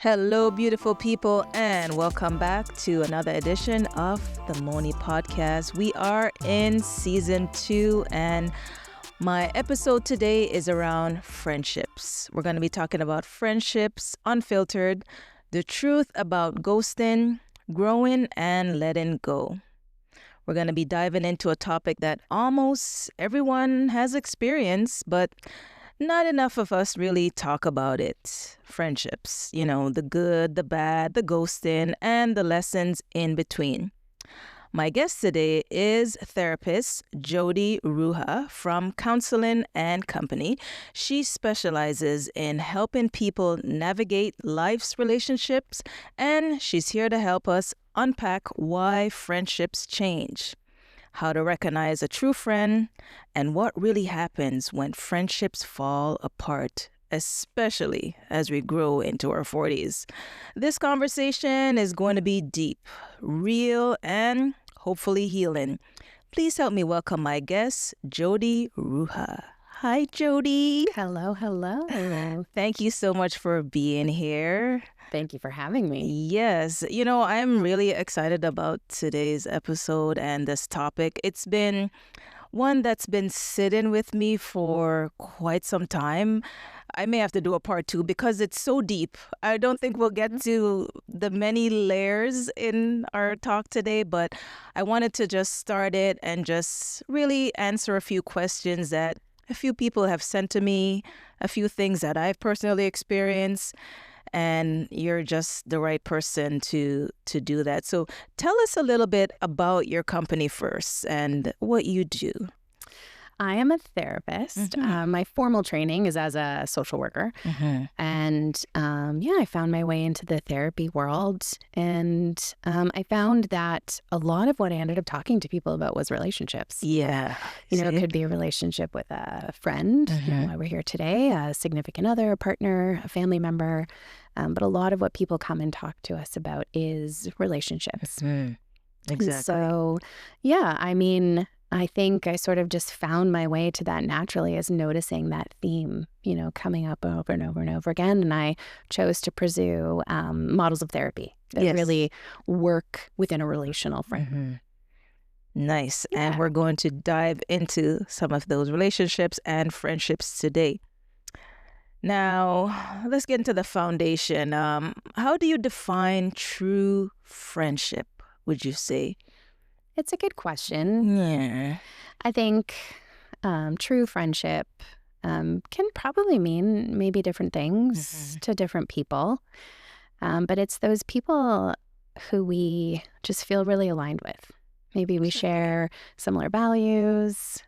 Hello, beautiful people, and welcome back to another edition of the Monie Podcast. We are in season 2, and my episode today is around friendships. We're going to be talking about friendships, unfiltered, the truth about ghosting, growing, and letting go. We're going to be diving into a topic that almost everyone has experienced, but not enough of us really talk about it. Friendships, the good, the bad, the ghosting, and the lessons in between. My guest today is therapist Jodi Rouah from Counselling Co. She specializes in helping people navigate life's relationships, and she's here to help us unpack why friendships change, how to recognize a true friend, and what really happens when friendships fall apart, especially as we grow into our 40s. This conversation is going to be deep, real, and hopefully healing. Please help me welcome my guest, Jodi Rouah. Hi, Jodi. Hello. Thank you so much for being here. Thank you for having me. Yes, I'm really excited about today's episode and this topic. It's been one that's been sitting with me for quite some time. I may have to do a part 2 because it's so deep. I don't think we'll get to the many layers in our talk today, but I wanted to just start it and just really answer a few questions that a few people have sent to me, a few things that I've personally experienced, and you're just the right person to do that. So tell us a little bit about your company first and what you do. I am a therapist. My formal training is as a social worker. And I found my way into the therapy world. And I found that a lot of what I ended up talking to people about was relationships. Yeah. It could be a relationship with a friend, why we're here today, a significant other, a partner, a family member. But a lot of what people come and talk to us about is relationships. Exactly. So, I think I sort of just found my way to that naturally as noticing that theme, coming up over and over and over again. And I chose to pursue models of therapy that really work within a relational frame. Nice. Yeah. And we're going to dive into some of those relationships and friendships today. Now, let's get into the foundation. How do you define true friendship, would you say? It's a good question. Yeah. I think true friendship can probably mean maybe different things to different people. But it's those people who we just feel really aligned with. Maybe we share similar values,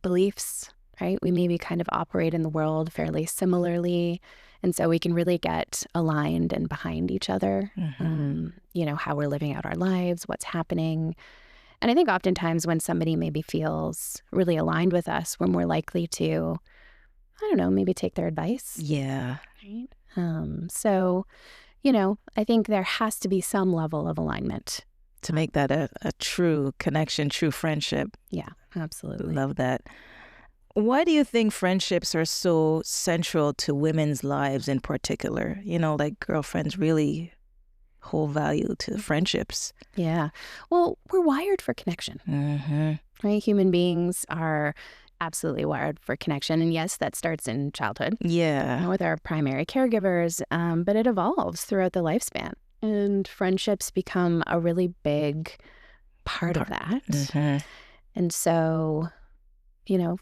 beliefs, right? We maybe kind of operate in the world fairly similarly. And so we can really get aligned and behind each other, how we're living out our lives, what's happening. And I think oftentimes when somebody maybe feels really aligned with us, we're more likely to, maybe take their advice. Yeah. Right. I think there has to be some level of alignment. To make that a true connection, true friendship. Yeah, absolutely. Love that. Why do you think friendships are so central to women's lives in particular? Like girlfriends really hold value to friendships. Yeah. Well, we're wired for connection. Right? Human beings are absolutely wired for connection. And yes, that starts in childhood. Yeah. With our primary caregivers, but it evolves throughout the lifespan. And friendships become a really big part of that. And so,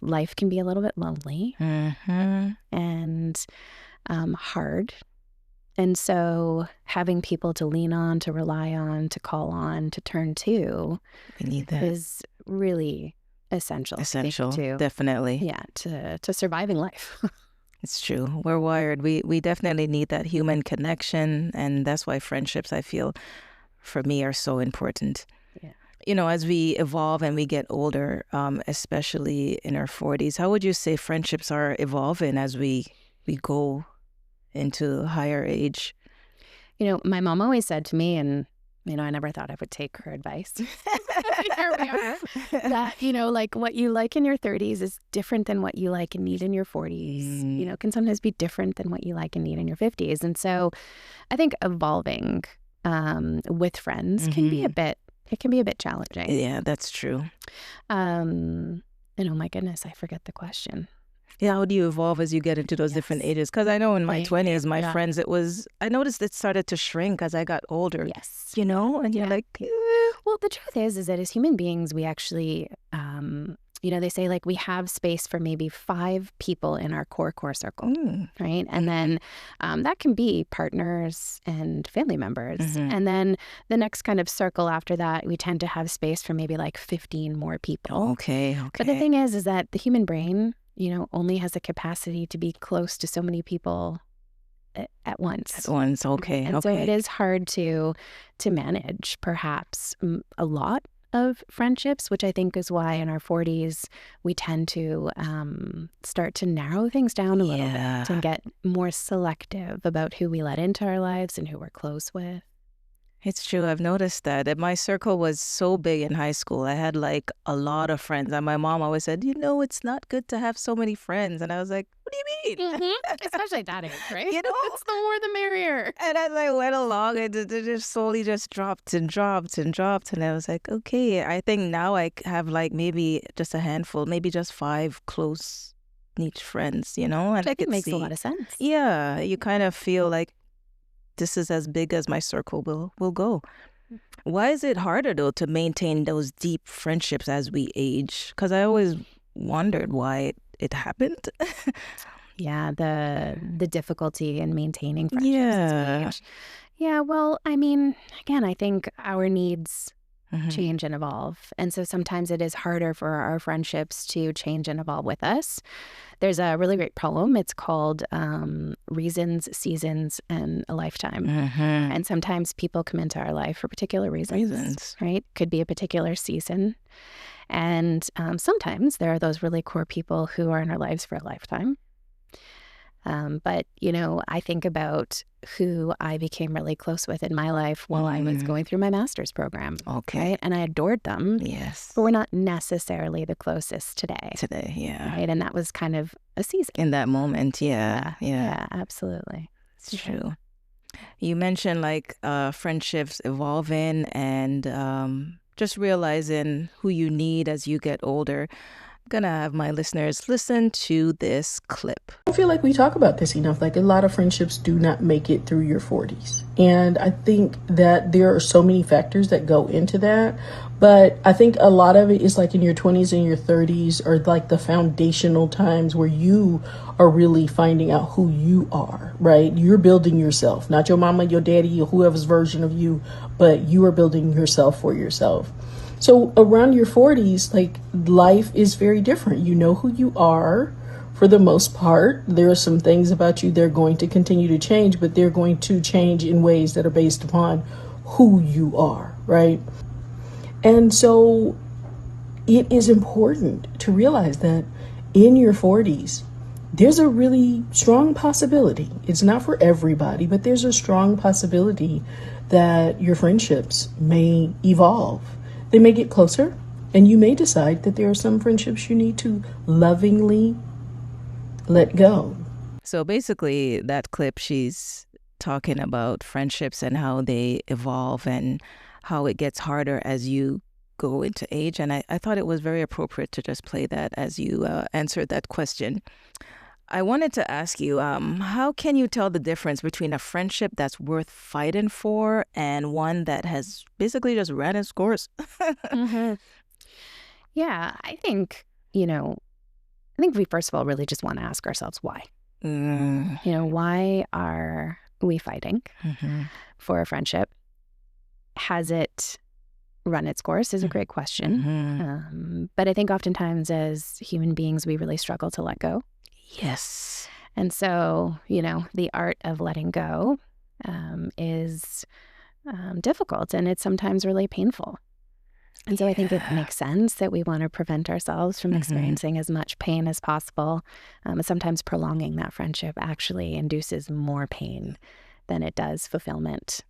life can be a little bit lonely and hard. And so having people to lean on, to rely on, to call on, to turn to we need that. Is really essential. Definitely. Yeah, to surviving life. It's true. We're wired. We definitely need that human connection. And that's why friendships, I feel, for me, are so important. Yeah. As we evolve and we get older, especially in our 40s, how would you say friendships are evolving as we go into higher age? My mom always said to me, and I never thought I would take her advice. Here we are. That, like what you like in your 30s is different than what you like and need in your 40s. Can sometimes be different than what you like and need in your 50s. And so I think evolving with friends can be a bit challenging. Yeah, that's true. And oh my goodness, I forget the question. Yeah, how do you evolve as you get into those different ages? Because I know in my 20s, my friends, I noticed it started to shrink as I got older. Yes. And you're like, Well, the truth is that as human beings, we actually, they say like we have space for maybe 5 people in our core circle, right? And then that can be partners and family members. And then the next kind of circle after that, we tend to have space for maybe like 15 more people. Okay. But the thing is that the human brain, only has the capacity to be close to so many people at once. Okay. And so it is hard to manage perhaps a lot of friendships, which I think is why in our 40s we tend to start to narrow things down a little bit and get more selective about who we let into our lives and who we're close with. It's true. I've noticed that. My circle was so big in high school. I had like a lot of friends. And my mom always said, it's not good to have so many friends. And I was like, what do you mean? Especially at that age, right? It's the more the merrier. And as I went along, it just slowly just dropped and dropped and dropped. And I was like, okay, I think now I have like maybe just a handful, maybe just 5 close niche friends, And I think it makes a lot of sense. Yeah, you kind of feel like this is as big as my circle will go. Why is it harder, though, to maintain those deep friendships as we age? Because I always wondered why it happened. Yeah, the difficulty in maintaining friendships as we age. Yeah, well, again, I think our needs change and evolve. And so sometimes it is harder for our friendships to change and evolve with us. There's a really great poem. It's called Reasons, Seasons, and a Lifetime. And sometimes people come into our life for particular reasons. Right? Could be a particular season. And sometimes there are those really core people who are in our lives for a lifetime. But, I think about who I became really close with in my life while I was going through my master's program. Okay. Right? And I adored them. Yes. But we're not necessarily the closest today. Yeah. Right? And that was kind of a season. In that moment, yeah. Yeah, absolutely. It's true. You mentioned like friendships evolving and just realizing who you need as you get older. Gonna have my listeners listen to this clip. I feel like we talk about this enough. Like a lot of friendships do not make it through your 40s. And I think that there are so many factors that go into that. But I think a lot of it is like in your 20s and your 30s are like the foundational times where you are really finding out who you are, right? You're building yourself, not your mama, your daddy, or whoever's version of you, but you are building yourself for yourself. So around your 40s, like life is very different. You know who you are for the most part. There are some things about you that are going to continue to change, but they're going to change in ways that are based upon who you are, right? And so it is important to realize that in your 40s, there's a really strong possibility. It's not for everybody, but there's a strong possibility that your friendships may evolve. They may get closer, and you may decide that there are some friendships you need to lovingly let go. So basically, that clip, she's talking about friendships and how they evolve and how it gets harder as you go into age. And I thought it was very appropriate to just play that as you answered that question. I wanted to ask you, how can you tell the difference between a friendship that's worth fighting for and one that has basically just ran its course? Yeah, I think we first of all really just want to ask ourselves why. Why are we fighting for a friendship? Has it run its course is a great question. But I think oftentimes as human beings, we really struggle to let go. Yes. And so, the art of letting go is difficult, and it's sometimes really painful. And so I think it makes sense that we want to prevent ourselves from experiencing as much pain as possible. Sometimes prolonging that friendship actually induces more pain than it does fulfillment.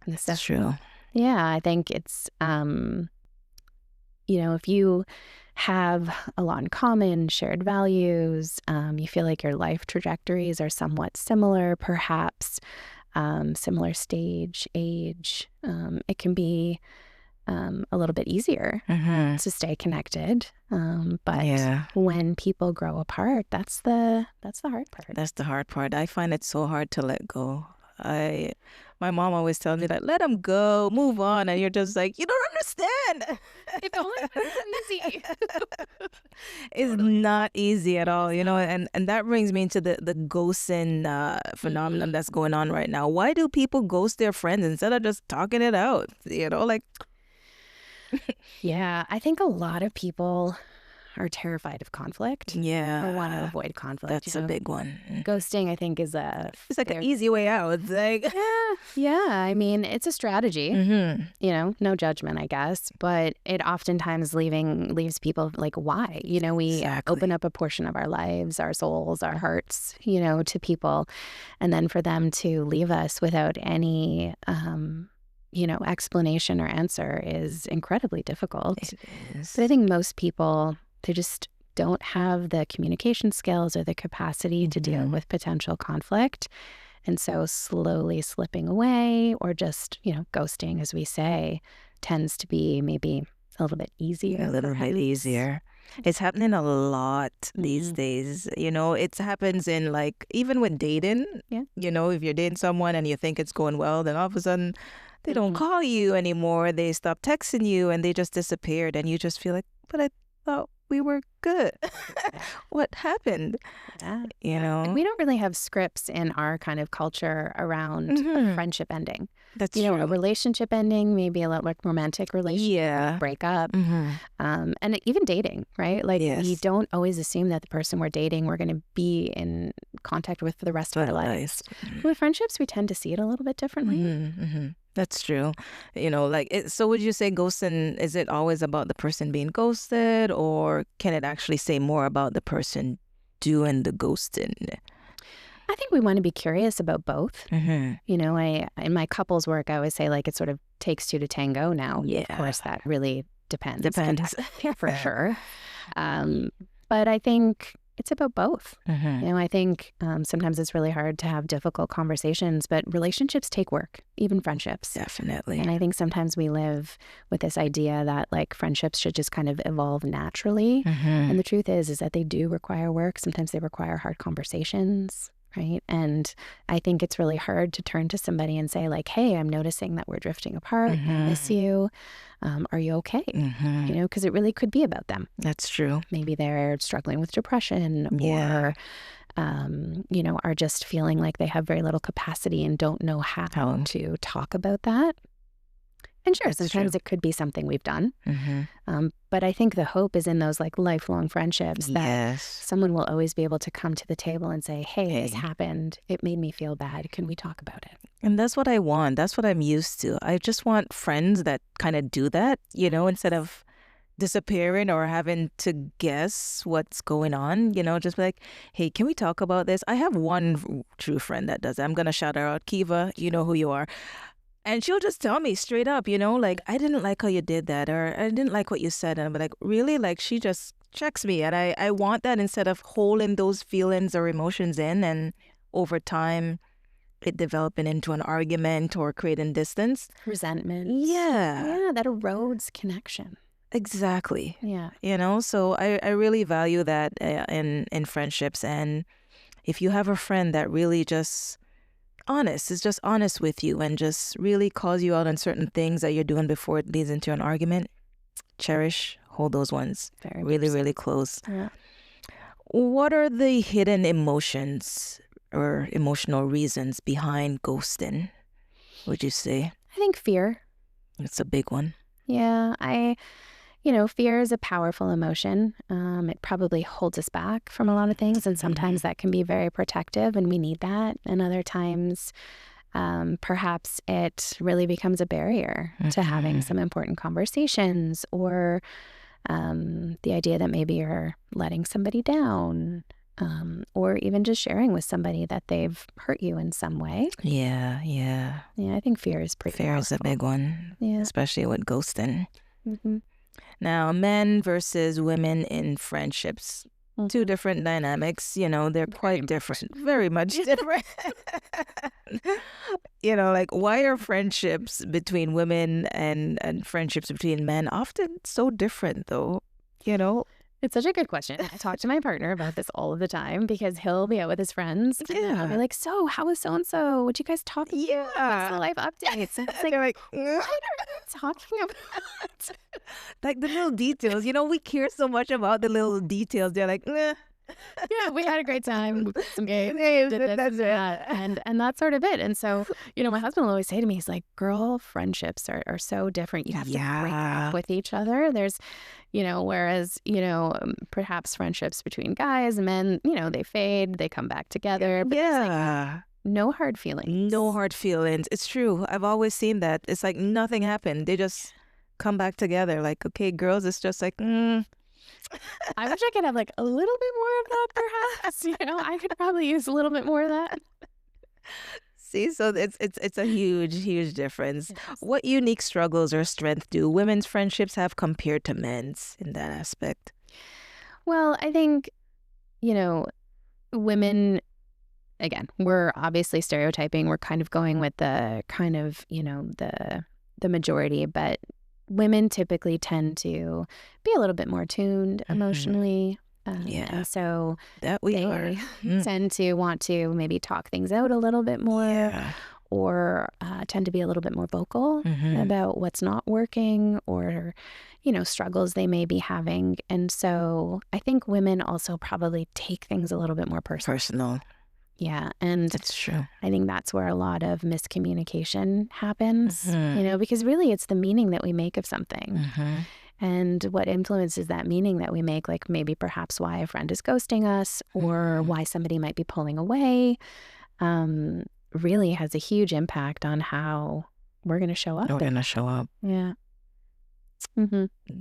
That's true. Yeah, I think it's, if you have a lot in common, shared values, you feel like your life trajectories are somewhat similar, perhaps similar stage, age, it can be a little bit easier to stay connected. But when people grow apart, that's the hard part. That's the hard part. I find it so hard to let go. My mom always tells me that, let them go, move on. And you're just like, you don't understand. It's only easy. It's not easy at all, and that brings me into the ghosting phenomenon that's going on right now. Why do people ghost their friends instead of just talking it out? Yeah, I think a lot of people are terrified of conflict. Yeah. Or want to avoid conflict. That's a big one. Ghosting, I think, is it's like an easy way out. It's like yeah. I mean, it's a strategy. No judgment, I guess, but it oftentimes leaves people like, why? We open up a portion of our lives, our souls, our hearts, to people, and then for them to leave us without any explanation or answer is incredibly difficult. It is. But I think most people, they just don't have the communication skills or the capacity to deal with potential conflict. And so slowly slipping away or just, ghosting, as we say, tends to be maybe a little bit easier. A little bit easier. It's happening a lot these days. It happens in even with dating. Yeah. If you're dating someone and you think it's going well, then all of a sudden they don't call you anymore. They stop texting you and they just disappeared. And you just feel like, but I thought we were good. What happened? Yeah. We don't really have scripts in our kind of culture around friendship ending. That's true. A relationship ending, maybe a little like romantic relationship, breakup, and even dating, right? We don't always assume that the person we're dating, we're going to be in contact with for the rest of our lives. With friendships, we tend to see it a little bit differently. That's true. So would you say ghosting, is it always about the person being ghosted, or can it actually say more about the person doing the ghosting? I think we want to be curious about both. In my couples work, I always say it sort of takes two to tango now. Yeah. Of course, that really depends. For sure. But I think it's about both. I think sometimes it's really hard to have difficult conversations, but relationships take work, even friendships. Definitely. And I think sometimes we live with this idea that friendships should just kind of evolve naturally. And the truth is that they do require work. Sometimes they require hard conversations. Right. And I think it's really hard to turn to somebody and say hey, I'm noticing that we're drifting apart. I miss you. Are you okay? Because it really could be about them. That's true. Maybe they're struggling with depression or, are just feeling like they have very little capacity and don't know how to talk about that. And sure, sometimes it could be something we've done. But I think the hope is in those lifelong friendships that someone will always be able to come to the table and say, hey, this happened. It made me feel bad. Can we talk about it? And that's what I want. That's what I'm used to. I just want friends that kind of do that, instead of disappearing or having to guess what's going on, just be like, hey, can we talk about this? I have one true friend that does it. I'm going to shout her out. Kiva, you know who you are. And she'll just tell me straight up, I didn't like how you did that, or I didn't like what you said. And I'm like, really? She just checks me. And I want that instead of holding those feelings or emotions in, and over time, it developing into an argument or creating distance. Resentment. Yeah, that erodes connection. Exactly. Yeah. So I really value that in friendships. And if you have a friend that really is just honest with you and just really calls you out on certain things that you're doing before it leads into an argument, hold those ones really, really close. Yeah. What are the hidden emotions or emotional reasons behind ghosting, would you say? I think fear. It's a big one. Yeah, fear is a powerful emotion. It probably holds us back from a lot of things. And sometimes that can be very protective and we need that. And other times, perhaps it really becomes a barrier to having some important conversations, or the idea that maybe you're letting somebody down. or even just sharing with somebody that they've hurt you in some way. Yeah. I think fear is pretty Fear is a big one, especially with ghosting. Mm-hmm. Now, men versus women in friendships. Two different dynamics, they're quite different, very much different. Like, why are friendships between women and friendships between men often so different, though? It's such a good question. I talk to my partner about this all of the time because he'll be out with his friends. Yeah. I'll be like, so how was so-and-so? What you guys talking about? What's the life updates? And it's like, what are you talking about? Like the little details. We care so much about the little details. They're like, eh. Yeah, we had a great time. We played some games. That's it. And that's sort of it. And so, my husband will always say to me, he's like, girl, friendships are so different. You have to break up with each other. There's, whereas, perhaps friendships between guys and men, they fade, they come back together. But yeah. No hard feelings. No hard feelings. It's true. I've always seen that. It's like nothing happened. They just come back together. Like, okay, girls, it's just like, I wish I could have like a little bit more of that, perhaps. I could probably use a little bit more of that. See, so it's a huge difference. Yes. What unique struggles or strength do women's friendships have compared to men's in that aspect? Well, I think, women, again, we're obviously stereotyping. We're kind of going with the kind of, the majority, but women typically tend to be a little bit more tuned emotionally. And so that we are. Tend to want to maybe talk things out a little bit more or tend to be a little bit more vocal about what's not working or, struggles they may be having. And so I think women also probably take things a little bit more personal. Yeah, and that's true. I think that's where a lot of miscommunication happens, because really it's the meaning that we make of something and what influences that meaning that we make, like maybe perhaps why a friend is ghosting us or why somebody might be pulling away, really has a huge impact on how we're going to show up. We're going to show up. Yeah.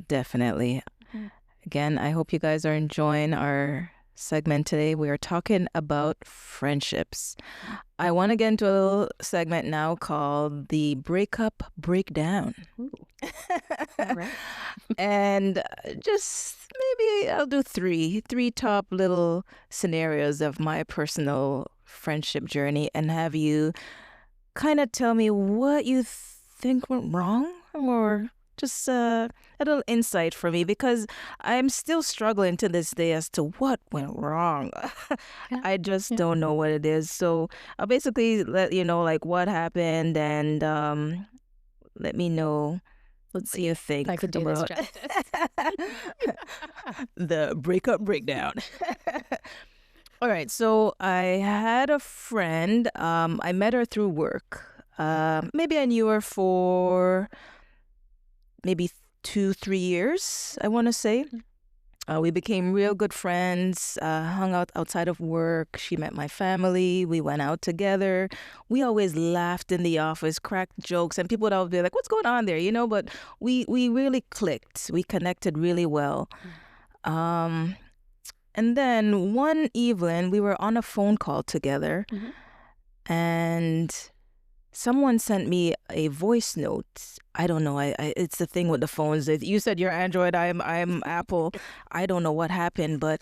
Definitely. Again, I hope you guys are enjoying our segment today. We are talking about friendships. I want to get into a little segment now called the Breakup Breakdown. All right. And just maybe I'll do three top little scenarios of my personal friendship journey and have you kind of tell me what you think went wrong or just a little insight for me, because I'm still struggling to this day as to what went wrong. I just don't know what it is. So I'll basically let you know like what happened and let me know what you think. I could do this justice. The breakup breakdown. All right. So I had a friend. I met her through work. Maybe I knew her for maybe 2-3 years, I want to say. We became real good friends, hung out outside of work. She met my family. We went out together. We always laughed in the office, cracked jokes, and people would always be like, what's going on there? But we really clicked. We connected really well. And then one evening, we were on a phone call together, and someone sent me a voice note. I don't know. It's the thing with the phones. You said you're Android. I'm Apple. I don't know what happened, but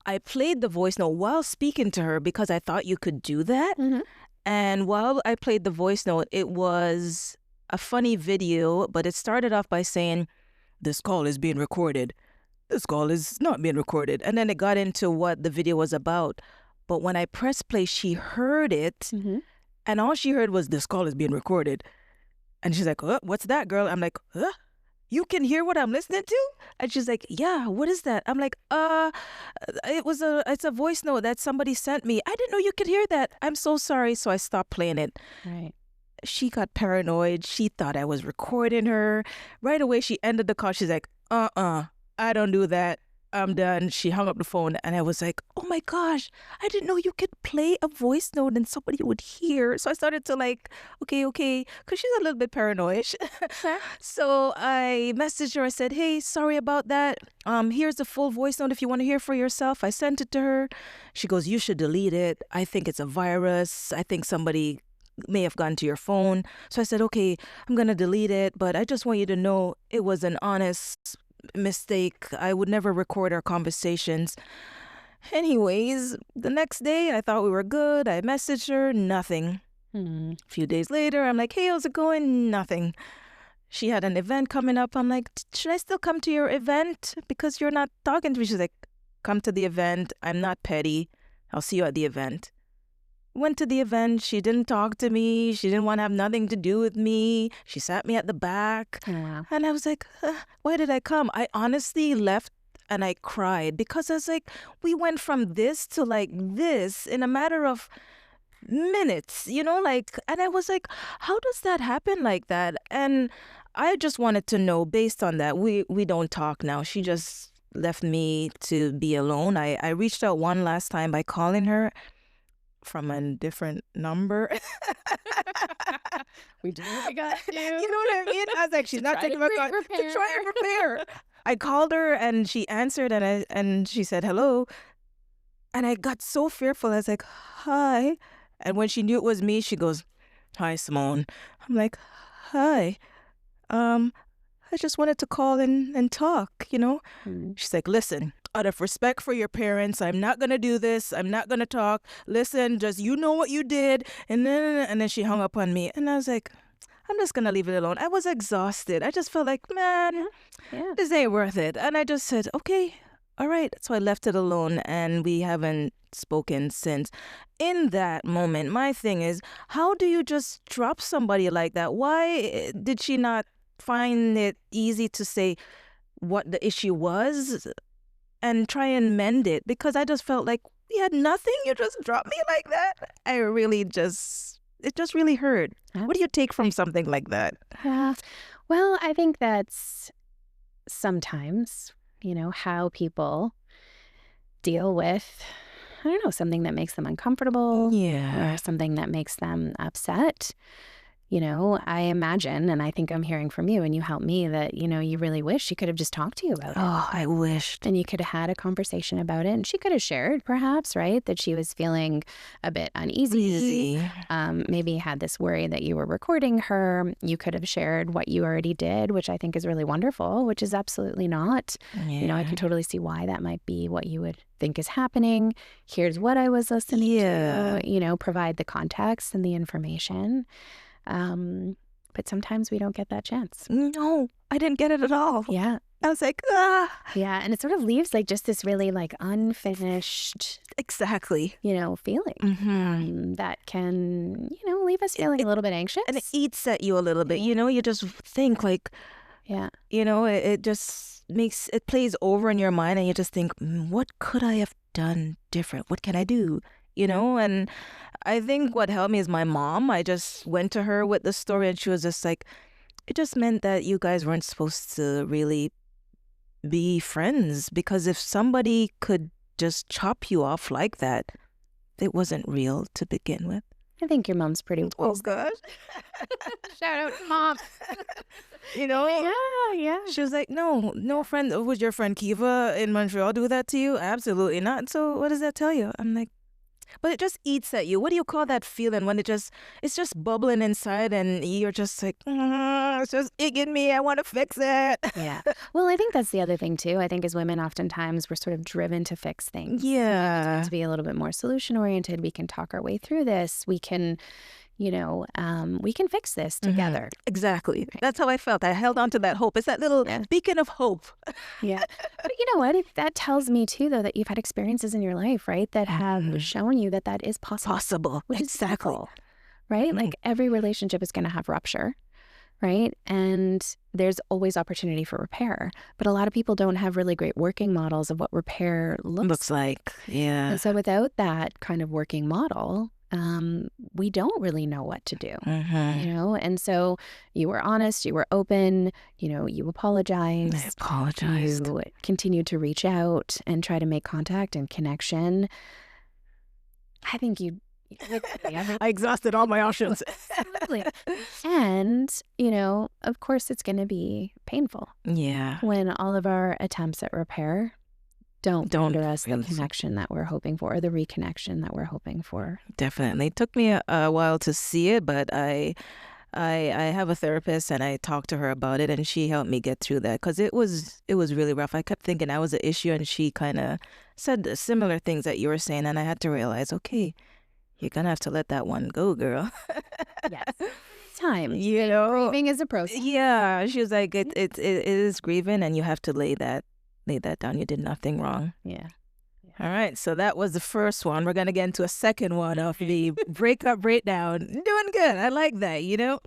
I played the voice note while speaking to her because I thought you could do that. And while I played the voice note, it was a funny video, but it started off by saying, "This call is being recorded. This call is not being recorded." And then it got into what the video was about. But when I pressed play, she heard it. And all she heard was, "This call is being recorded." And she's like, "What's that, girl?" I'm like, "You can hear what I'm listening to?" And she's like, "Yeah, what is that?" I'm like, it's a voice note that somebody sent me. I didn't know you could hear that. I'm so sorry." So I stopped playing it. Right. She got paranoid. She thought I was recording her. Right away, she ended the call. She's like, I don't do that. I'm done. She hung up the phone and I was like, oh my gosh, I didn't know you could play a voice note and somebody would hear. So I started to like, okay, because she's a little bit paranoid. So I messaged her. I said, hey, sorry about that. Here's the full voice note if you want to hear for yourself. I sent it to her. She goes, you should delete it. I think it's a virus. I think somebody may have gone to your phone. So I said, okay, I'm going to delete it. But I just want you to know it was an honest mistake. I would never record our conversations. Anyways, the next day I thought we were good. I messaged her, nothing. A few days later, I'm like, hey, how's it going? Nothing. She had an event coming up. I'm like, should I still come to your event? Because you're not talking to me. She's like, come to the event. I'm not petty. I'll see you at the event. Went to the event. She didn't talk to me. She didn't want to have nothing to do with me. She sat me at the back. Oh, wow. And I was like, why did I come? I honestly left and I cried because I was like, we went from this to like this in a matter of minutes, you know, like, and I was like, how does that happen like that? And I just wanted to know, based on that, we don't talk now. She just left me to be alone. I reached out one last time by calling her from a different number. We do what we got to do. You know what I mean? I was like, she's not taking my call. To try and prepare. I called her and she answered and she said hello. And I got so fearful. I was like, hi. And when she knew it was me, she goes, hi, Simone. I'm like, hi. I just wanted to call and talk, you know? She's like, listen, out of respect for your parents, I'm not going to do this. I'm not going to talk. Listen, just you know what you did. And then she hung up on me. And I was like, I'm just going to leave it alone. I was exhausted. I just felt like, man, this ain't worth it. And I just said, okay, all right. So I left it alone and we haven't spoken since. In that moment, my thing is, how do you just drop somebody like that? Why did she not find it easy to say what the issue was and try and mend it? Because I just felt like we had nothing. You just dropped me like that. It just really hurt. What do you take from something like that? Yeah. Well, I think that's sometimes, you know, how people deal with, I don't know, something that makes them uncomfortable. Yeah. Or something that makes them upset. You know, I imagine, and I think I'm hearing from you, and you help me, that, you know, you really wish she could have just talked to you about it. Oh, I wished. And you could have had a conversation about it. And she could have shared, perhaps, right, that she was feeling a bit uneasy. Maybe had this worry that you were recording her. You could have shared what you already did, which I think is really wonderful, which is absolutely not. Yeah. You know, I can totally see why that might be what you would think is happening. Here's what I was listening to. You know, provide the context and the information. But sometimes we don't get that chance. No, I didn't get it at all. Yeah. I was like, ah. Yeah. And it sort of leaves like just this really like unfinished. Exactly. You know, feeling that can, you know, leave us feeling a little bit anxious. And it eats at you a little bit. You know, you just think like, you know, it just it plays over in your mind and you just think, what could I have done different? What can I do? You know, and I think what helped me is my mom. I just went to her with the story and she was just like, it just meant that you guys weren't supposed to really be friends, because if somebody could just chop you off like that, it wasn't real to begin with. I think your mom's pretty Oh, gosh. Shout out to mom. You know? Yeah. She was like, no friend. Would your friend Kiva in Montreal do that to you? Absolutely not. So what does that tell you? I'm like, but it just eats at you. What do you call that feeling when it's just bubbling inside and you're just like, it's just egging me. I want to fix it. Yeah. Well, I think that's the other thing too. I think as women, oftentimes we're sort of driven to fix things. Yeah. To be a little bit more solution oriented. We can talk our way through this. We can, you know, we can fix this together. Exactly. Right. That's how I felt. I held on to that hope. It's that little beacon of hope. Yeah. But you know what? That tells me too, though, that you've had experiences in your life, right, that have shown you that is possible. Which exactly. Is right? Like every relationship is going to have rupture, right? And there's always opportunity for repair. But a lot of people don't have really great working models of what repair looks like. Yeah. And so without that kind of working model, we don't really know what to do, you know? And so you were honest, you were open, you know, you apologized. I apologized. You continued to reach out and try to make contact and connection. I think you I exhausted all my options. Absolutely. And, you know, of course it's going to be painful. Yeah. When all of our attempts at repair don't bring us the connection that we're hoping for, or the reconnection that we're hoping for. Definitely. It took me a while to see it, but I have a therapist and I talked to her about it and she helped me get through that because it was really rough. I kept thinking I was an issue and she kind of said similar things that you were saying and I had to realize, okay, you're going to have to let that one go, girl. Yes. Time. You know? Grieving is a process. Yeah. She was like, it is grieving and you have to lay that down. You did nothing wrong. Yeah. All right. So that was the first one. We're going to get into a second one of the breakup breakdown. Doing good. I like that, you know?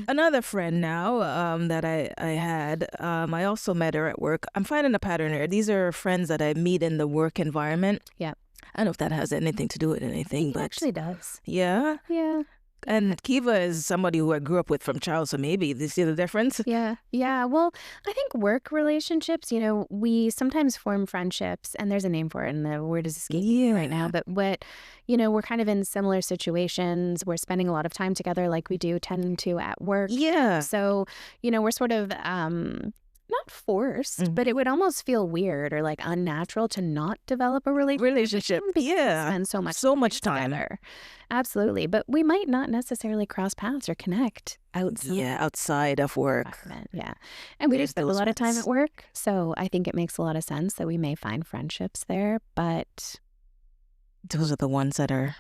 Another friend now that I had, I also met her at work. I'm finding a pattern here. These are friends that I meet in the work environment. Yeah. I don't know if that has anything to do with anything, but it actually does. Yeah? Yeah. And Kiva is somebody who I grew up with from child, so maybe do you see the difference? Yeah. Yeah. Well, I think work relationships, you know, we sometimes form friendships, and there's a name for it, and the word is escaping right now. But you know, we're kind of in similar situations. We're spending a lot of time together like we do tend to at work. Yeah. So, you know, we're sort of not forced, but it would almost feel weird or like unnatural to not develop a relationship. Yeah. Spend so much time together. Absolutely. But we might not necessarily cross paths or connect outside. Yeah, outside of work. Yeah. And we do spend a lot of time at work. So I think it makes a lot of sense that we may find friendships there. But those are the ones that are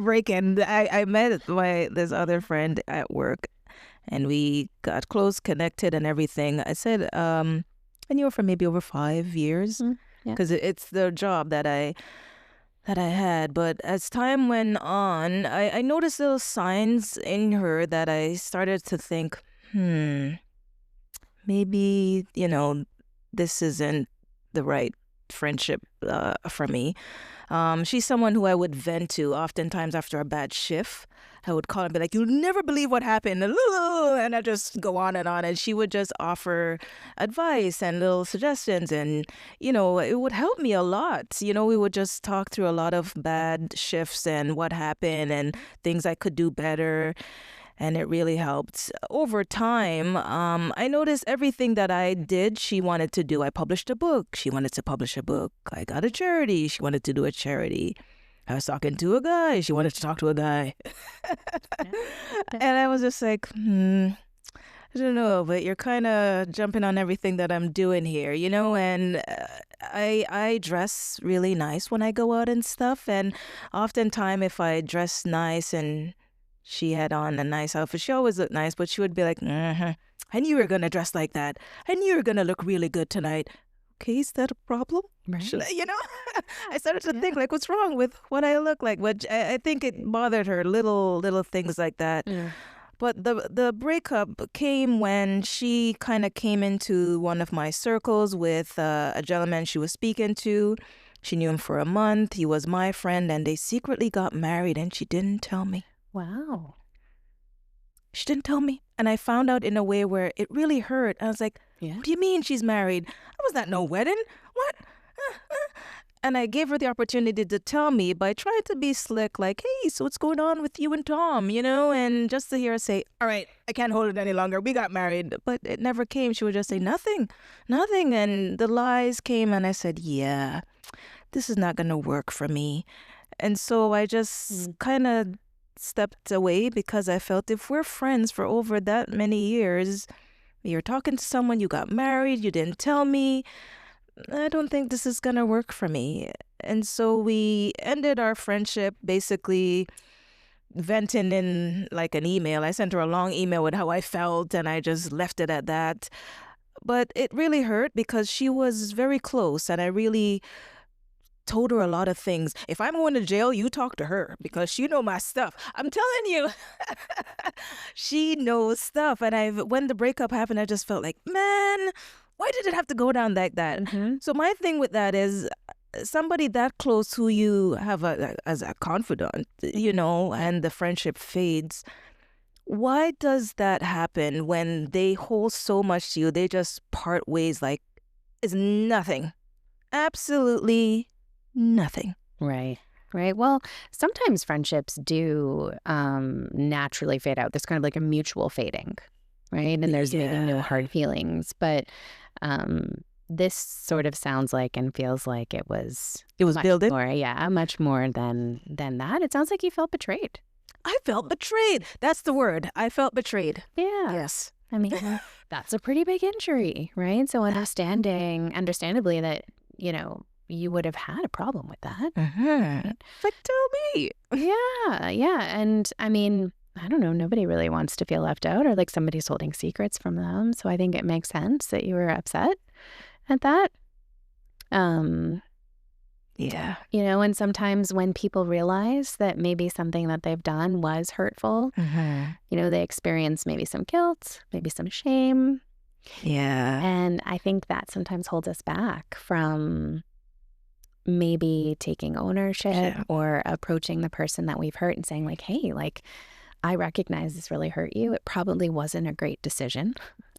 breaking. I met this other friend at work. And we got close, connected, and everything. I said, I knew her for maybe over 5 years, because it's the job that I had. But as time went on, I noticed little signs in her that I started to think, maybe, you know, this isn't the right friendship for me. She's someone who I would vent to oftentimes after a bad shift. I would call and be like, you'll never believe what happened. And I just go on. And she would just offer advice and little suggestions. And, you know, it would help me a lot. You know, we would just talk through a lot of bad shifts and what happened and things I could do better. And it really helped. Over time, I noticed everything that I did, she wanted to do. I published a book. She wanted to publish a book. I got a charity. She wanted to do a charity. I was talking to a guy. She wanted to talk to a guy. And I was just like, I don't know, but you're kind of jumping on everything that I'm doing here, you know? And I dress really nice when I go out and stuff. And oftentimes if I dress nice and she had on a nice outfit, she always looked nice, but she would be like, I knew you were going to dress like that. I knew you were going to look really good tonight. Okay, is that a problem? Right. Should I, you know, I started to think like, what's wrong with what I look like? But I think it bothered her, little things like that. Yeah. But the breakup came when she kind of came into one of my circles with a gentleman she was speaking to. She knew him for a month. He was my friend, and they secretly got married, and she didn't tell me. Wow. She didn't tell me. And I found out in a way where it really hurt. I was like, what do you mean she's married? I was at no wedding. What? And I gave her the opportunity to tell me by trying to be slick, like, hey, so what's going on with you and Tom, you know? And just to hear her say, all right, I can't hold it any longer. We got married. But it never came. She would just say, nothing. And the lies came, and I said, yeah, this is not going to work for me. And so I just kind of stepped away because I felt if we're friends for over that many years, you're talking to someone, you got married, you didn't tell me, I don't think this is going to work for me. And so we ended our friendship basically venting in like an email. I sent her a long email with how I felt and I just left it at that. But it really hurt because she was very close and I really told her a lot of things. If I'm going to jail, you talk to her because she know my stuff. I'm telling you, she knows stuff. And when the breakup happened, I just felt like, man, why did it have to go down like that? Mm-hmm. So my thing with that is somebody that close who you have as a confidant, and the friendship fades. Why does that happen when they hold so much to you? They just part ways like it's nothing. Absolutely nothing. Right. Right. Well, sometimes friendships do naturally fade out. There's kind of like a mutual fading, right? And there's maybe no hard feelings. But this sort of sounds like and feels like it was building. Much more than that. It sounds like you felt betrayed. I felt betrayed. That's the word. I felt betrayed. Yeah. Yes. I mean, that's a pretty big injury, right? So understandably that, you would have had a problem with that. Right? Like, tell me. Yeah. And I mean, I don't know, nobody really wants to feel left out or like somebody's holding secrets from them. So I think it makes sense that you were upset at that. Yeah. And sometimes when people realize that maybe something that they've done was hurtful, they experience maybe some guilt, maybe some shame. Yeah. And I think that sometimes holds us back from maybe taking ownership or approaching the person that we've hurt and saying like, hey, like, I recognize this really hurt you. It probably wasn't a great decision.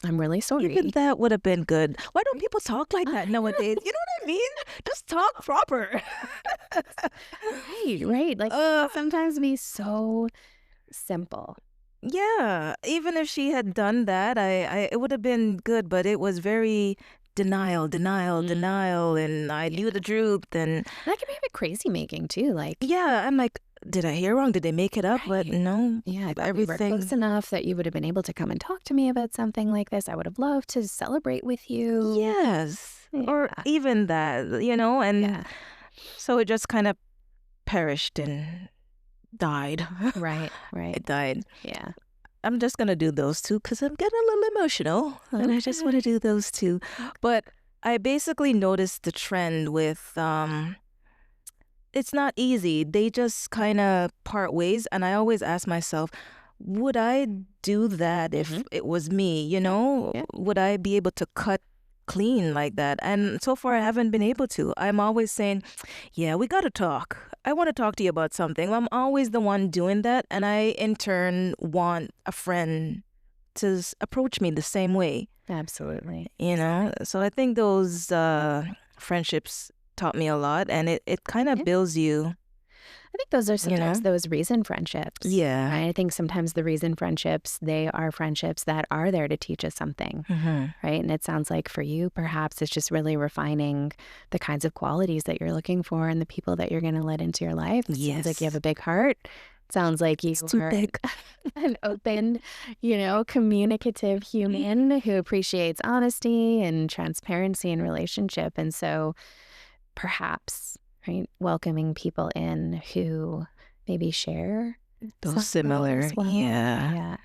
I'm really sorry. Even that would have been good. Why don't people talk like that nowadays? You know what I mean? Just talk proper. Right. Like sometimes be so simple. Yeah. Even if she had done that, it would have been good, but it was very denial, and I knew the truth. And that can be a bit crazy making too. Like, yeah, I'm like, did I hear wrong? Did they make it up? But no. Yeah, everything. We were close enough that you would have been able to come and talk to me about something like this. I would have loved to celebrate with you. Yes. Yeah. Or even that, and so it just kind of perished and died. Right. It died. Yeah. I'm just going to do those two because I'm getting a little emotional. Okay. And I just want to do those two. But I basically noticed the trend with, it's not easy. They just kind of part ways. And I always ask myself, would I do that if it was me? Yeah. Would I be able to cut clean like that? And so far, I haven't been able to. I'm always saying, yeah, we got to talk. I want to talk to you about something. I'm always the one doing that. And I, in turn, want a friend to approach me the same way. Absolutely. So I think those friendships taught me a lot, and it kind of builds you. I think those are sometimes those reason friendships. Yeah. Right? I think sometimes the reason friendships, they are friendships that are there to teach us something. Right? And it sounds like for you, perhaps it's just really refining the kinds of qualities that you're looking for and the people that you're going to let into your life. It sounds like you have a big heart. It sounds like you are an open, communicative human who appreciates honesty and transparency in relationship. And so perhaps, right, welcoming people in who maybe share those similar. Well. Yeah.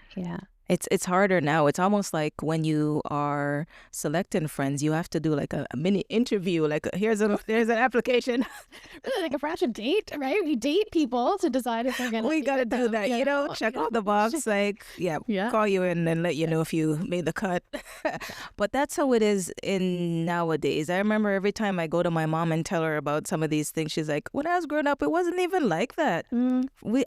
It's harder now. It's almost like when you are selecting friends, you have to do like a mini interview. Like here's an application, really like a fashion date, right? We date people to decide if they're gonna. We gotta do that, check off the box. Like call you in and let you know if you made the cut. But that's how it is in nowadays. I remember every time I go to my mom and tell her about some of these things, she's like, "When I was growing up, it wasn't even like that.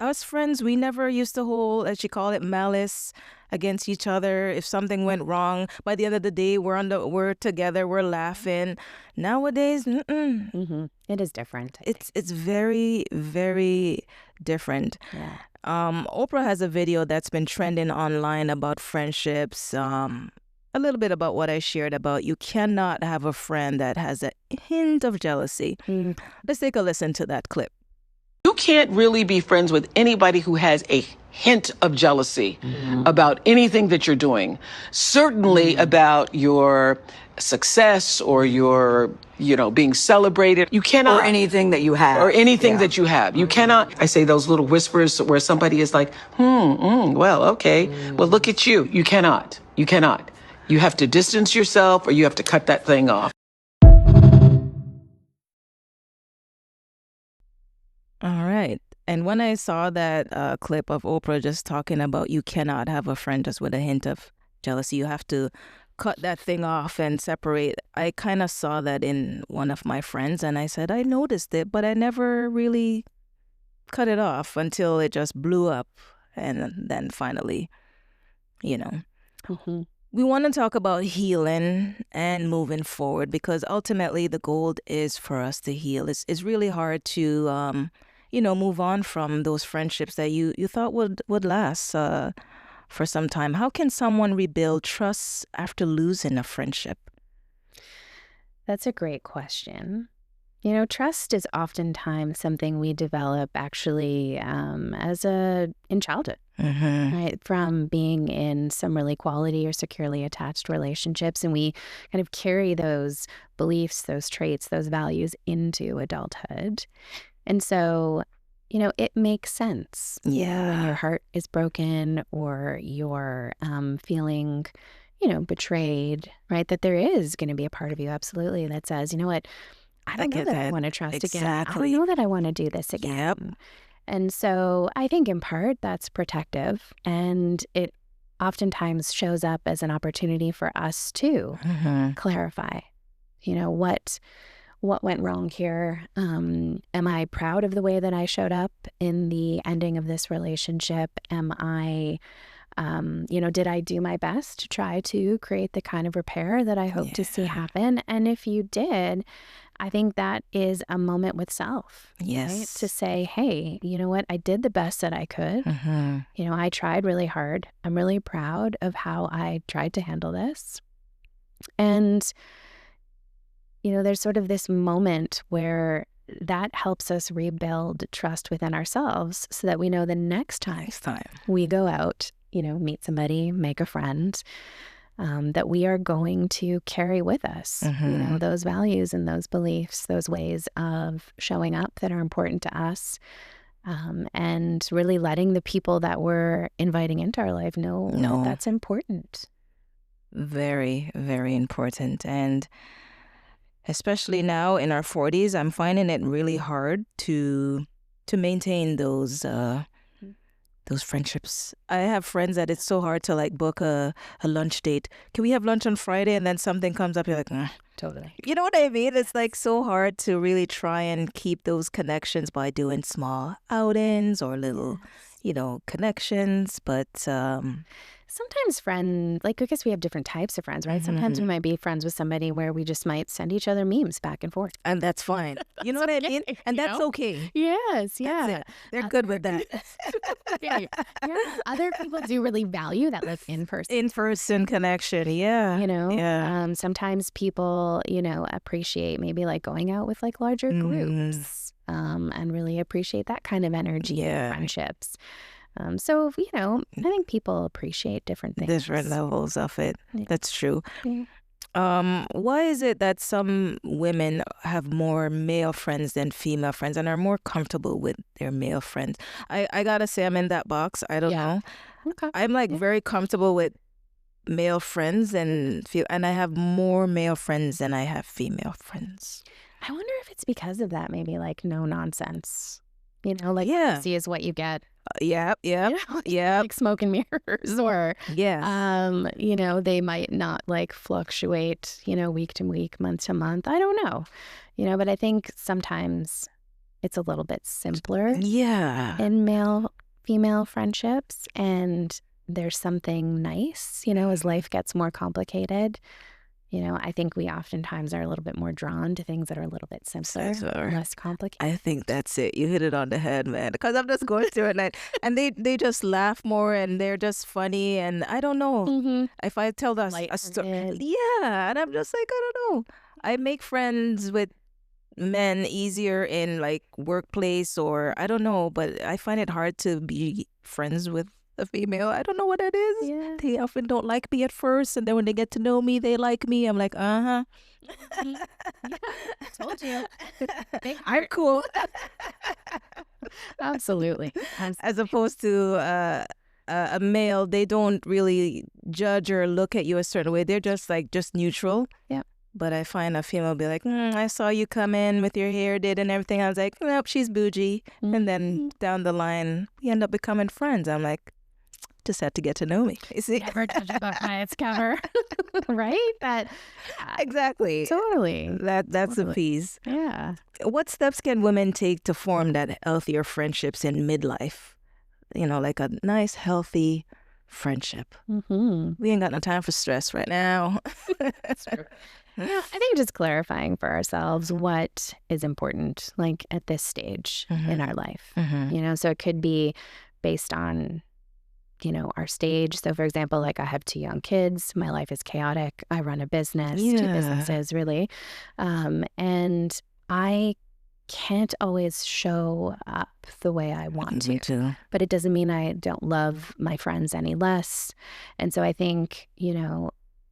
Us friends, we never used to hold, as she called it, malice against each other. If something went wrong, by the end of the day, we're together, we're laughing. Nowadays, it is different. It's very, very different. Yeah. Oprah has a video that's been trending online about friendships. A little bit about what I shared about you cannot have a friend that has a hint of jealousy. Let's take a listen to that clip. You can't really be friends with anybody who has a hint of jealousy about anything that you're doing. Certainly about your success or your, being celebrated. You cannot. Or anything that you have. Or anything that you have. You cannot. I say those little whispers where somebody is like, well, okay. Well, look at you. You cannot. You cannot. You have to distance yourself or you have to cut that thing off. All right. And when I saw that clip of Oprah just talking about you cannot have a friend just with a hint of jealousy, you have to cut that thing off and separate. I kind of saw that in one of my friends, and I said, I noticed it, but I never really cut it off until it just blew up. And then finally, you know. Mm-hmm. We want to talk about healing and moving forward, because ultimately the goal is for us to heal. It's really hard to, move on from those friendships that you thought would last for some time. How can someone rebuild trust after losing a friendship? That's a great question. Trust is oftentimes something we develop actually in childhood, right? From being in some really quality or securely attached relationships. And we kind of carry those beliefs, those traits, those values into adulthood. And so, it makes sense. Yeah. When your heart is broken or you're feeling, betrayed, right? That there is going to be a part of you, absolutely, that says, you know what? I don't know that I want to trust again. I don't know that I want to do this again. Yep. And so I think in part that's protective, and it oftentimes shows up as an opportunity for us to clarify, what went wrong here? Am I proud of the way that I showed up in the ending of this relationship? Am I, did I do my best to try to create the kind of repair that I hope to see happen? And if you did, I think that is a moment with self, right? To say, hey, you know what? I did the best that I could. I tried really hard. I'm really proud of how I tried to handle this. And, there's sort of this moment where that helps us rebuild trust within ourselves so that we know the next time we go out, meet somebody, make a friend, that we are going to carry with us, those values and those beliefs, those ways of showing up that are important to us, and really letting the people that we're inviting into our life know that that's important. Very, very important. And especially now in our 40s, I'm finding it really hard to maintain those friendships. I have friends that it's so hard to book a lunch date. Can we have lunch on Friday? And then something comes up, you're like, Totally. You know what I mean? It's so hard to really try and keep those connections by doing small outings or little, connections. But sometimes because we have different types of friends, right? Sometimes we might be friends with somebody where we just might send each other memes back and forth. And that's fine. You know what I mean? And that's okay. Yes, yeah. That's it. They're good with that. yeah. Other people do really value that in-person connection, yeah. Sometimes people, appreciate maybe going out with larger groups and really appreciate that kind of energy in friendships. So, I think people appreciate different things. Different levels of it. Yeah. That's true. Yeah. Why is it that some women have more male friends than female friends and are more comfortable with their male friends? I gotta say I'm in that box. I don't know. Okay. I'm very comfortable with male friends and I have more male friends than I have female friends. I wonder if it's because of that, maybe no nonsense. See is what you get. Yep. Like smoke and mirrors, or they might not fluctuate, week to week, month to month. I don't know, but I think sometimes it's a little bit simpler. In male-female friendships, and there's something nice, as life gets more complicated. I think we oftentimes are a little bit more drawn to things that are a little bit simpler, less complicated. I think that's it. You hit it on the head, man. Because I'm just going through it, and they just laugh more, and they're just funny, and I don't know if I tell a story. Yeah, and I'm just I don't know. I make friends with men easier in workplace, or I don't know, but I find it hard to be friends with a female. I don't know what that is. Yeah. They often don't like me at first, and then when they get to know me, they like me. I'm like, Yeah, told you. I'm cool. Absolutely. As opposed to a male, they don't really judge or look at you a certain way. They're just neutral. Yeah. But I find a female be like, I saw you come in with your hair did and everything. I was like, nope, she's bougie. And then down the line, we end up becoming friends. I'm like, just had to get to know me. You see? Never judge a book by its cover. Right? Exactly. Totally. That's the piece. Yeah. What steps can women take to form that healthier friendships in midlife? Like a nice, healthy friendship. Mm-hmm. We ain't got no time for stress right now. That's true. Yeah, I think just clarifying for ourselves what is important, like at this stage in our life. So it could be based on, our stage. So for example, like I have 2 young kids. My life is chaotic. I run a business, 2 businesses really. And I can't always show up the way I want to. Me too. But it doesn't mean I don't love my friends any less. And so I think,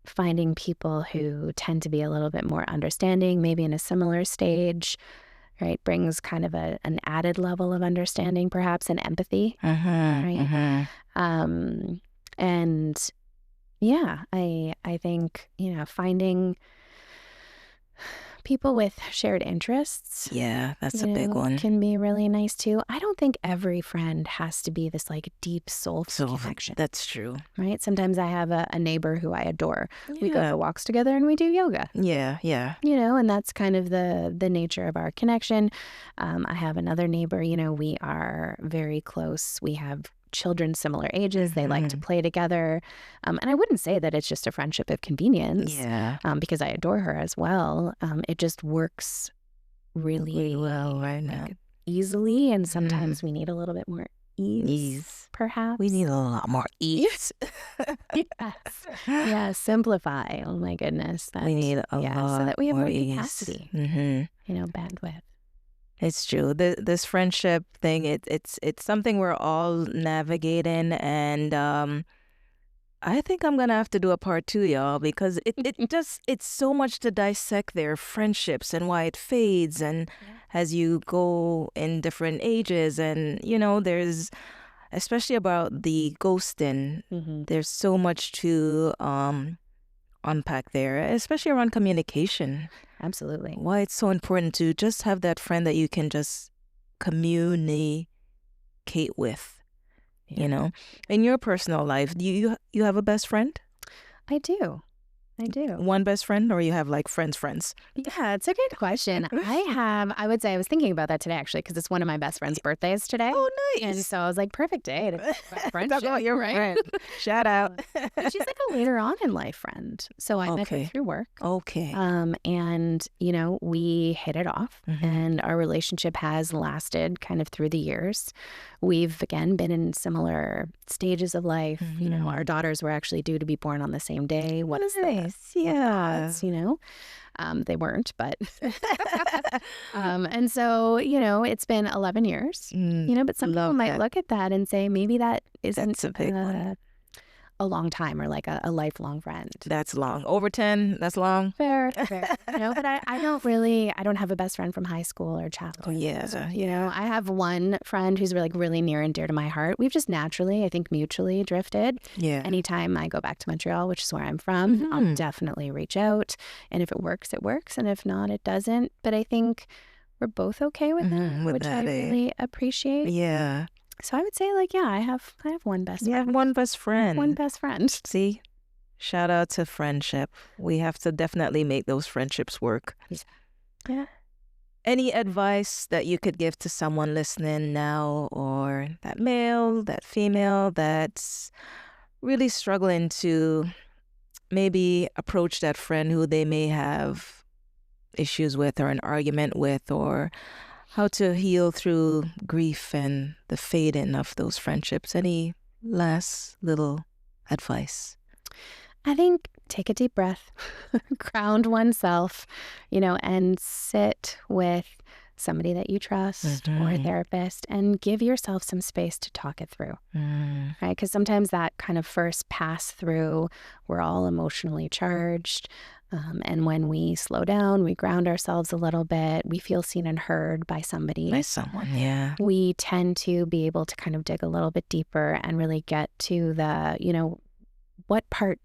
finding people who tend to be a little bit more understanding, maybe in a similar stage, right, brings kind of an added level of understanding, perhaps, and empathy, right? And yeah, I think, finding people with shared interests. Yeah, that's a big one. Can be really nice too. I don't think every friend has to be this like deep soulful connection. That's true. Right? Sometimes I have a neighbor who I adore. Yeah. We go for walks together and we do yoga. Yeah. And that's kind of the nature of our connection. I have another neighbor, we are very close. We have children similar ages. They like to play together. And I wouldn't say that it's just a friendship of convenience. Yeah. Because I adore her as well. It just works really well right now. Easily. And sometimes we need a little bit more ease, perhaps. We need a lot more ease. Yes. Yeah, simplify. Oh my goodness. We need a lot so that we have more ease. capacity. Bandwidth. It's true. This friendship thing, it's something we're all navigating, and I think I'm gonna have to do a part 2, y'all, because it's so much to dissect there, friendships and why it fades, and as you go in different ages, and there's especially about the ghosting. There's so much to unpack there, especially around communication. Absolutely. Why it's so important to just have that friend that you can just communicate with, in your personal life. Do you have a best friend? I do. One best friend, or you have like friends? Yeah, it's a good question. I would say I was thinking about that today, actually, because it's one of my best friend's birthdays today. Oh, nice. And so I was like, perfect day to friendship. Talk about your friend. Shout out. She's like a later on in life friend. So I met her through work. Okay. And, we hit it off, and our relationship has lasted kind of through the years. We've, again, been in similar stages of life. Our daughters were actually due to be born on the same day. What is nice. Yeah. They weren't, but and so, it's been 11 years, but some people might look at that and say, maybe that's a big one. A long time, or like a lifelong friend. That's long. Over 10, that's long. Fair. But I don't have a best friend from high school or childhood. Oh, yeah. I have one friend who's really near and dear to my heart. We've just naturally, I think, mutually drifted. Yeah. Anytime I go back to Montreal, which is where I'm from, I'll definitely reach out. And if it works, it works. And if not, it doesn't. But I think we're both okay with that, which I really appreciate. Yeah. So I would say, I have one best friend. You have one best friend. One best friend. See? Shout out to friendship. We have to definitely make those friendships work. Yeah. Any advice that you could give to someone listening now, or that male, that female, that's really struggling to maybe approach that friend who they may have issues with, or an argument with, or how to heal through grief and the fading of those friendships? Any last little advice? I think take a deep breath, ground oneself, and sit with somebody that you trust or a therapist, and give yourself some space to talk it through, right? Because sometimes that kind of first pass through, we're all emotionally charged. And when we slow down, we ground ourselves a little bit, we feel seen and heard by somebody. By someone, yeah. We tend to be able to kind of dig a little bit deeper and really get to the, what part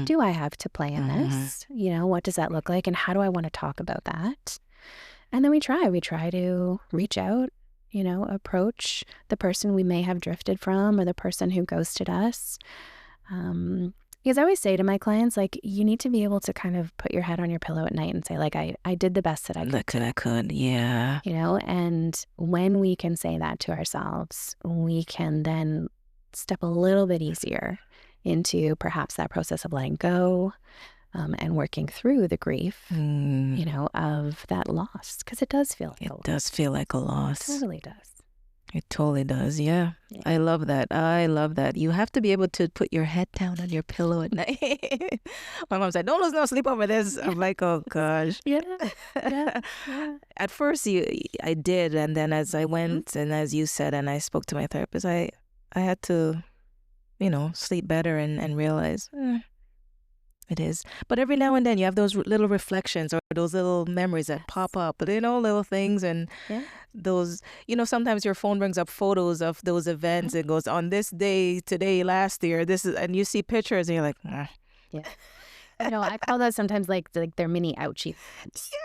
do I have to play in this? What does that look like? And how do I want to talk about that? And then we try to reach out approach the person we may have drifted from or the person who ghosted us. Because I always say to my clients, like, you need to be able to kind of put your head on your pillow at night and say, like, I did the best that I could. Look that I could, yeah. And when we can say that to ourselves, we can then step a little bit easier into perhaps that process of letting go and working through the grief, of that loss. Because it does feel like a loss. It does feel like a loss. It totally does. It totally does, yeah. I love that. You have to be able to put your head down on your pillow at night. My mom said, don't lose no sleep over this. I'm like, oh gosh. Yeah. At first I did, and then as I went and as you said, and I spoke to my therapist, I had to, sleep better and realize it is. But every now and then you have those little reflections or those little memories that pop up, little things. And those, sometimes your phone brings up photos of those events. It goes on this day, today, last year, and you see pictures and you're like, Yeah. I call those sometimes like their mini ouchie.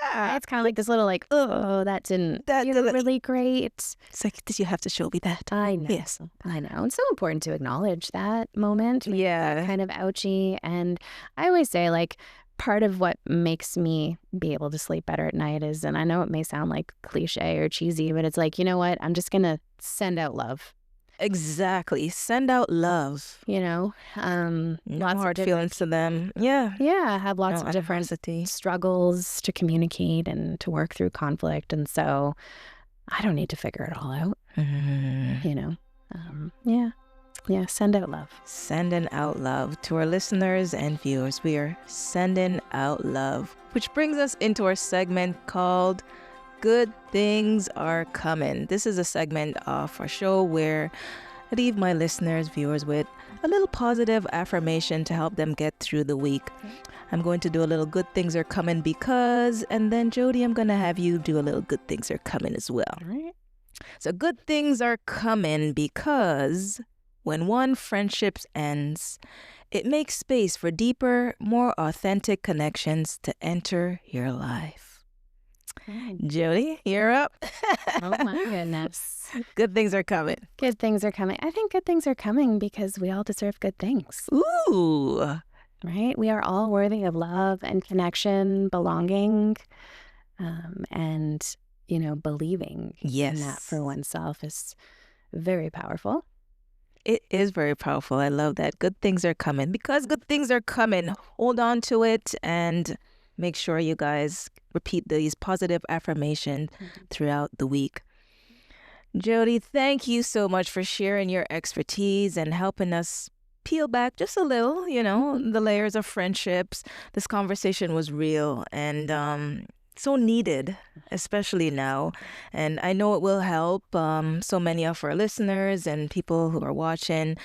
Yeah. It's kind of like this little like, oh, that didn't really great. It's like, did you have to show me that? I know. Yes. I know. It's so important to acknowledge that moment. Yeah. Kind of ouchie. And I always say, like, part of what makes me be able to sleep better at night is, and I know it may sound like cliche or cheesy, but it's like, you know what? I'm just going to send out love. Exactly. Send out love. No hard feelings to them. Yeah. Yeah. I have lots of different struggles to communicate and to work through conflict. And so I don't need to figure it all out. Yeah. Send out love. Sending out love to our listeners and viewers. We are sending out love, which brings us into our segment called Good Things Are Coming. This is a segment of our show where I leave my listeners, viewers, with a little positive affirmation to help them get through the week. I'm going to do a little Good Things Are Coming because, and then Jodi, I'm going to have you do a little Good Things Are Coming as well. All right. So good things are coming because when one friendship ends, it makes space for deeper, more authentic connections to enter your life. Jodi, you're up. Oh my goodness. Good things are coming. Good things are coming. I think good things are coming because we all deserve good things. Ooh. Right? We are all worthy of love and connection, belonging, and, believing in that for oneself is very powerful. It is very powerful. I love that. Good things are coming. Because good things are coming, hold on to it and make sure you guys repeat these positive affirmations throughout the week. Jodi, thank you so much for sharing your expertise and helping us peel back just a little, the layers of friendships. This conversation was real and so needed, especially now. And I know it will help so many of our listeners and people who are watching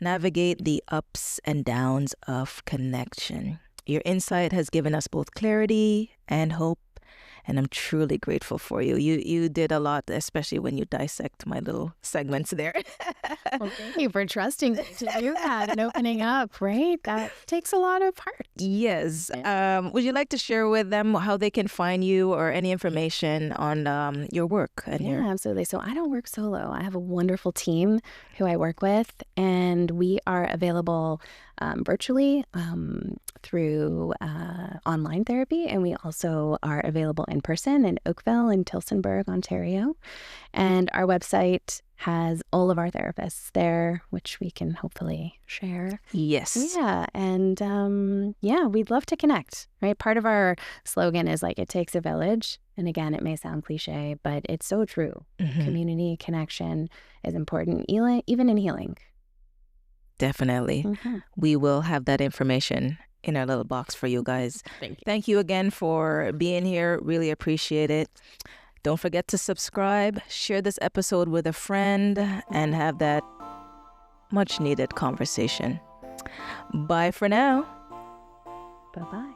navigate the ups and downs of connection. Your insight has given us both clarity and hope, and I'm truly grateful for you. You did a lot, especially when you dissect my little segments there. Well, thank you for trusting me to do that and opening up, right? That takes a lot of heart. Yes. Would you like to share with them how they can find you or any information on your work? Absolutely. So I don't work solo. I have a wonderful team who I work with, and we are available virtually through online therapy, and we also are available in person in Oakville and Tillsonburg, Ontario. And our website has all of our therapists there, which we can hopefully share. Yes. Yeah. And we'd love to connect, right? Part of our slogan is like, it takes a village. And again, it may sound cliche, but it's so true. Community connection is important, even in healing. Definitely. We will have that information in our little box for you guys. Thank you again for being here. Really appreciate it. Don't forget to subscribe, share this episode with a friend, and have that much needed conversation. Bye for now. Bye-bye.